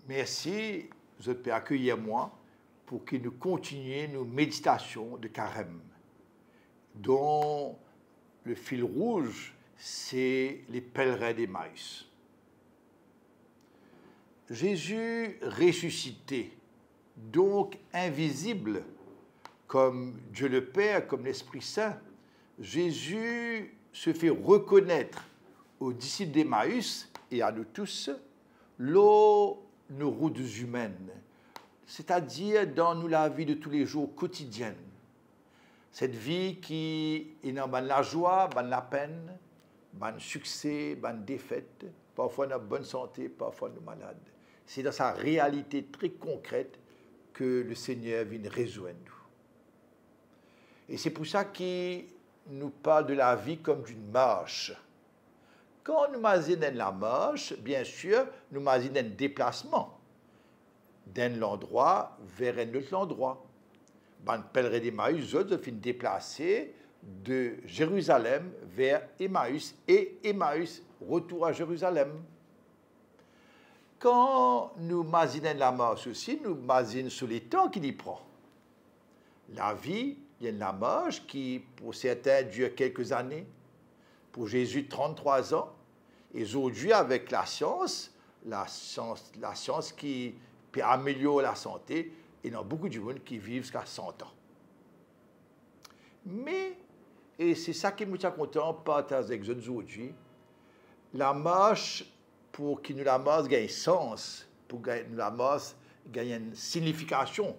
Merci, vous êtes accueillir moi pour que nous continuions nos méditations de carême, dont le fil rouge, c'est les pèlerins d'Emmaüs. Jésus ressuscité, donc invisible, comme Dieu le Père, comme l'Esprit Saint, Jésus se fait reconnaître aux disciples d'Emmaüs et à nous tous nos routes humaines, c'est-à-dire dans nous la vie de tous les jours quotidienne. Cette vie qui est dans la joie, dans la peine, dans le succès, dans la défaite, parfois dans la bonne santé, parfois nous malades. C'est dans sa réalité très concrète que le Seigneur vient rejoindre nous. Et c'est pour ça qu'il nous parle de la vie comme d'une marche. Quand nous imaginons la marche, bien sûr, nous imaginons un déplacement d'un endroit vers un autre endroit. Les pèlerins d'Emmaüs, eux, se finissent déplacer de Jérusalem vers Emmaüs et Emmaüs, retour à Jérusalem. Quand nous imaginons la marche aussi, nous imaginons sur les temps qu'il y prend. La vie, il y a la marche qui, pour certains, dure quelques années. Pour Jésus, 33 ans. Et aujourd'hui, avec la science qui peut améliorer la santé, il y a beaucoup de monde qui vivent jusqu'à 100 ans. Mais, et c'est ça qui me tient content, partage avec vous aujourd'hui, la marche, pour que la marche gagne sens, pour que la marche gagne une signification,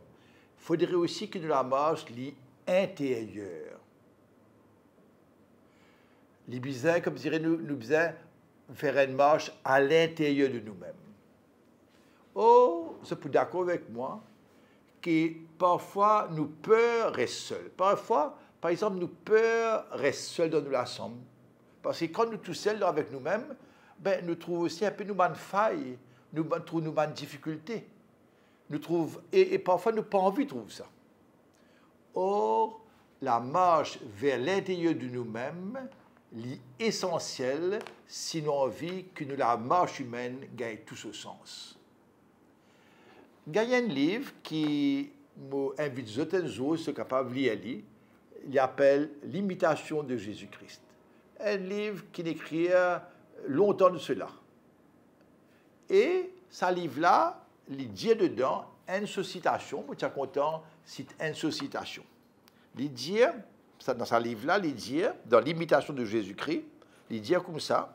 il faudrait aussi que la marche soit intérieure. Les besoins, comme dirait nous besoin faire une marche à l'intérieur de nous-mêmes. Oh, vous êtes d'accord avec moi que parfois nous peur rester seuls. Parfois, par exemple, nous peur rester seuls dans la chambre. Parce que quand nous sommes tous seuls avec nous-mêmes, ben, nous trouvons aussi un peu nous une faille, nous trouvons une difficulté. Et parfois, nous n'avons pas envie de trouver ça. Or, la marche vers l'intérieur de nous-mêmes est essentielle si nous avons envie que la marche humaine gagne tout ce sens. Il y a un livre qui m'invite certains autres sont capables de lire. Il appelle L'imitation de Jésus-Christ. Un livre qui écrit longtemps de cela. Et ce livre-là, il dit dedans une citation, je suis content, cite une citation. Il dit, dans ce livre-là, il dit, dans l'imitation de Jésus-Christ, il dit comme ça,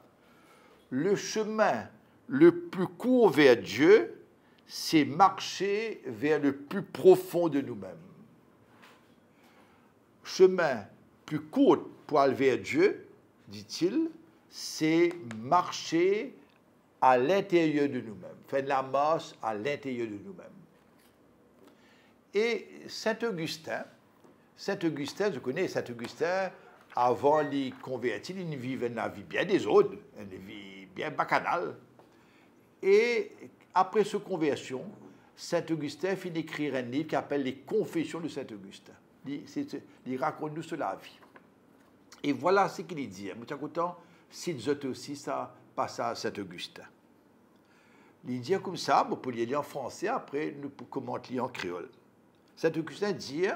le chemin le plus court vers Dieu, c'est marcher vers le plus profond de nous-mêmes. Chemin plus court pour aller vers Dieu, dit-il, c'est marcher à l'intérieur de nous-mêmes, faire la marche à l'intérieur de nous-mêmes. Et Saint-Augustin, je connais Saint-Augustin, avant les convertis, il vivait une vie bien des autres, une vie bien bacchanale. Et après sa conversion, Saint-Augustin finit d'écrire un livre qui s'appelle Les Confessions de Saint-Augustin. Il raconte nous sur la vie. Et voilà ce qu'il dit. Je suis content, si vous êtes aussi, ça passe à Saint-Augustin. Il dit comme ça, vous pouvez lire en français, après nous commenter en créole. Saint-Augustin dit,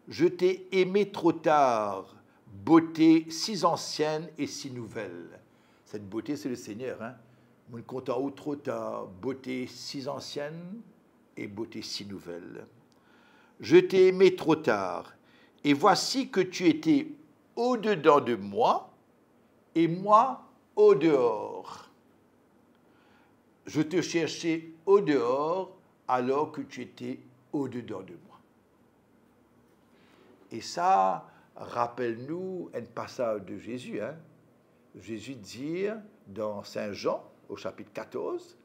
je t'ai aimé trop tard, beauté si ancienne et si nouvelle. Cette beauté, c'est le Seigneur. Hein? Mon content ou trop tard, beauté si ancienne et beauté si nouvelle. Je t'ai aimé trop tard, et voici que tu étais au-dedans de moi, et moi au-dehors. Je te cherchais au-dehors, alors que tu étais au-dedans de moi. Et ça, rappelle-nous un passage de Jésus. Hein? Jésus dit dans Saint Jean, au chapitre 14,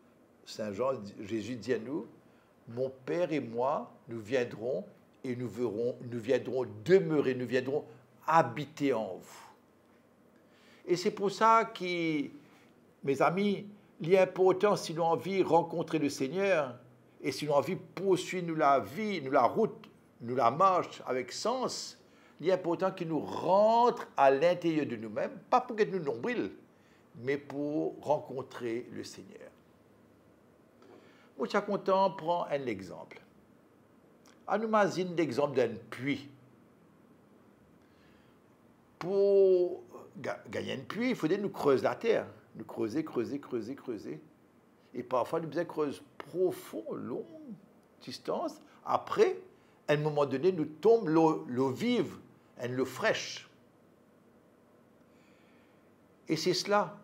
Jésus dit à nous, mon Père et moi, nous viendrons et nous viendrons demeurer, nous viendrons habiter en vous. Et c'est pour ça que, mes amis, il est important, si nous avons envie de rencontrer le Seigneur, et si nous avons envie de poursuivre nous la vie, nous la route, nous la marche avec sens, il est important que nous rentrions à l'intérieur de nous-mêmes, pas pour être nous nombrils, mais pour rencontrer le Seigneur. Moi, je suis content, prends un exemple. On imagine l'exemple d'un puits. Pour gagner un puits, il faudrait nous creuser la terre. Nous creuser, creuser, creuser, creuser. Et parfois, nous faisons creuser profond, long, distance. Après, à un moment donné, nous tombe l'eau vive, l'eau fraîche. Et c'est cela,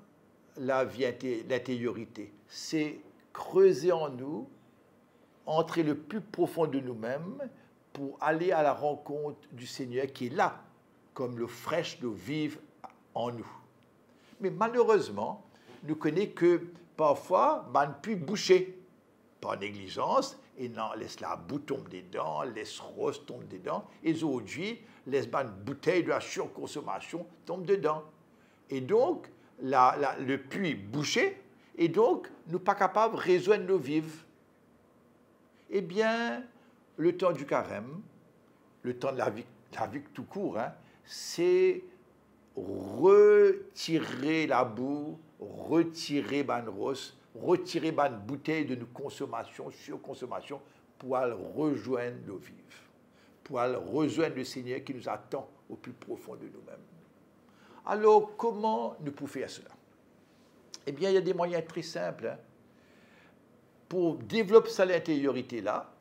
la vie, l'intériorité. C'est creuser en nous, entrer le plus profond de nous-mêmes pour aller à la rencontre du Seigneur qui est là, comme l'eau fraîche, l'eau vive en nous. Mais malheureusement, nous connaissons que parfois, on peut boucher par négligence, et non, laisse la boue tomber dedans, laisse rose tomber dedans, et aujourd'hui, laisse une bouteille de la surconsommation tomber dedans. Et donc, le puits bouché, et donc, nous ne sommes pas capables de rejoindre l'eau vive. Eh bien, le temps du carême, le temps de la vie tout court, hein, c'est retirer la boue, retirer ban rose, retirer ban bouteille de nos consommations, surconsommation, pour aller rejoindre l'eau vive, pour aller rejoindre le Seigneur qui nous attend au plus profond de nous-mêmes. Alors, comment nous pouvons faire cela? Eh bien, il y a des moyens très simples. Hein. Pour développer cette intériorité-là,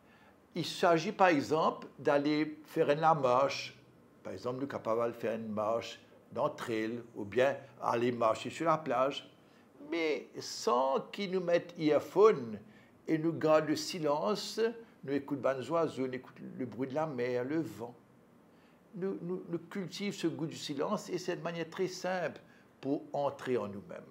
il s'agit par exemple d'aller faire une marche. Par exemple, nous sommes capables de faire une marche d'entre elles, ou bien aller marcher sur la plage, mais sans qu'ils nous mettent earphone et nous gardent le silence, nous écoutons les oiseaux, nous écoutons le bruit de la mer, le vent. Nous cultivons ce goût du silence et c'est de manière très simple pour entrer en nous-mêmes.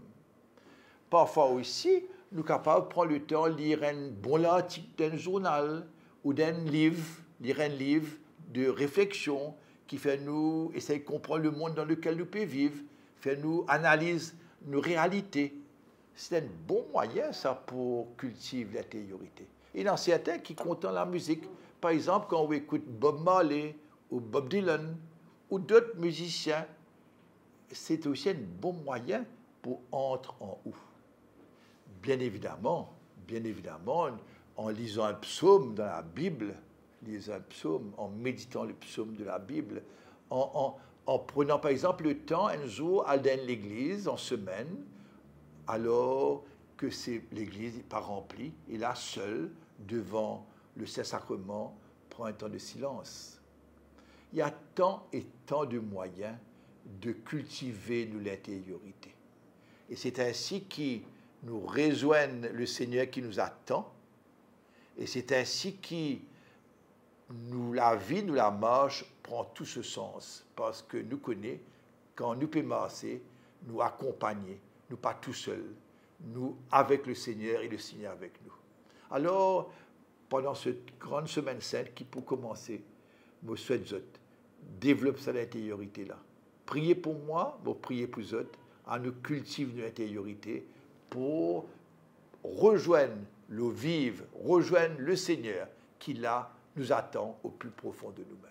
Parfois aussi, nous sommes capables de prendre le temps de lire un bon article d'un journal ou d'un livre, lire un livre de réflexion qui fait nous essayer de comprendre le monde dans lequel nous pouvons vivre, fait nous analyser nos réalités. C'est un bon moyen, ça, pour cultiver l'intériorité. Et il y en a certains qui contemplent la musique. Par exemple, quand on écoute Bob Marley ou Bob Dylan ou d'autres musiciens, c'est aussi un bon moyen pour entrer en nous. Bien évidemment, en lisant un psaume dans la Bible, lisant un psaume, en méditant le psaume de la Bible, en prenant par exemple le temps un jour à aller dans l'église en semaine, alors que l'église n'est pas remplie, et là seul, devant le Saint-Sacrement, prend un temps de silence. Il y a tant et tant de moyens de cultiver l'intériorité. Et c'est ainsi que nous rejoignons le Seigneur qui nous attend, et c'est ainsi que la vie, la marche prend tout ce sens, parce que nous connaissons, quand nous pouvons marcher, nous accompagner, nous pas tout seuls, nous avec le Seigneur et le Seigneur avec nous. Alors, pendant cette grande semaine sainte qui pour commencer, je souhaite développer cette intériorité-là. Priez pour moi, priez pour vous, à nous cultiver l'intériorité pour rejoindre l'eau vive, rejoindre le Seigneur qui là nous attend au plus profond de nous-mêmes.